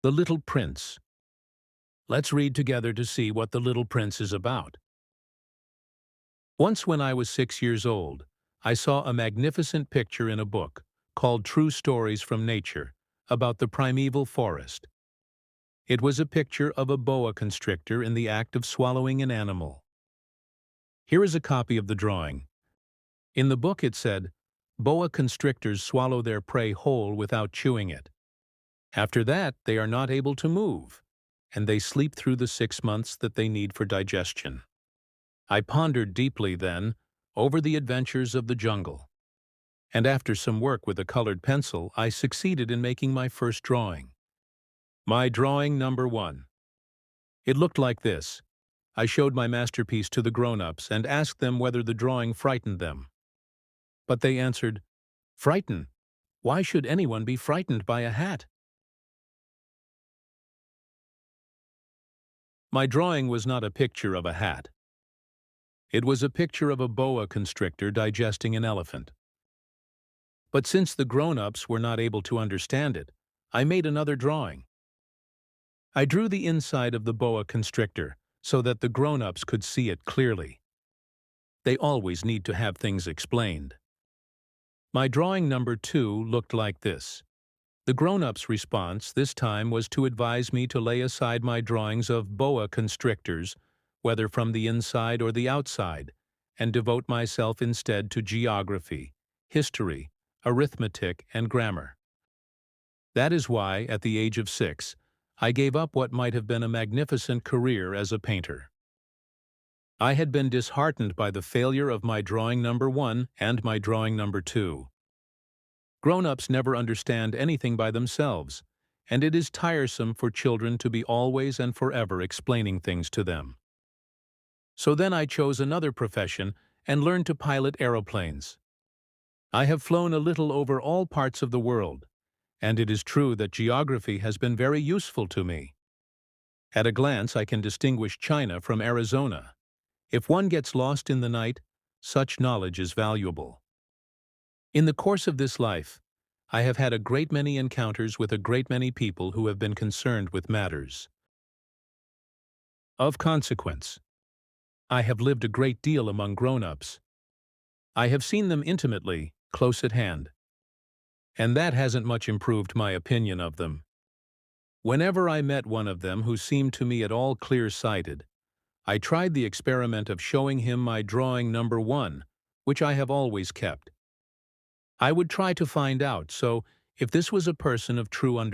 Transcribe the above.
The Little Prince. Let's read together to see what The Little Prince is about. Once when I was 6 years old, I saw a magnificent picture in a book called True Stories from Nature about the primeval forest. It was a picture of a boa constrictor in the act of swallowing an animal. Here is a copy of the drawing. In the book it said, "Boa constrictors swallow their prey whole without chewing it. After that, they are not able to move, and they sleep through the 6 months that they need for digestion." I pondered deeply then over the adventures of the jungle, and after some work with a colored pencil, I succeeded in making my first drawing. My drawing number 1. It looked like this. I showed my masterpiece to the grown-ups and asked them whether the drawing frightened them. But they answered, "Frighten? Why should anyone be frightened by a hat?" My drawing was not a picture of a hat. It was a picture of a boa constrictor digesting an elephant. But since the grown-ups were not able to understand it, I made another drawing. I drew the inside of the boa constrictor so that the grown-ups could see it clearly. They always need to have things explained. My drawing number 2 looked like this. The grown-ups' response this time was to advise me to lay aside my drawings of boa constrictors, whether from the inside or the outside, and devote myself instead to geography, history, arithmetic, and grammar. That is why, at the age of 6, I gave up what might have been a magnificent career as a painter. I had been disheartened by the failure of my drawing number 1 and my drawing number 2. Grown-ups never understand anything by themselves, and it is tiresome for children to be always and forever explaining things to them. So then I chose another profession and learned to pilot aeroplanes. I have flown a little over all parts of the world, and it is true that geography has been very useful to me. At a glance I can distinguish China from Arizona. If one gets lost in the night, such knowledge is valuable. In the course of this life, I have had a great many encounters with a great many people who have been concerned with matters of consequence. I have lived a great deal among grown-ups. I have seen them intimately, close at hand. And that hasn't much improved my opinion of them. Whenever I met one of them who seemed to me at all clear-sighted, I tried the experiment of showing him my drawing number 1, which I have always kept. I would try to find out, so, if this was a person of true understanding,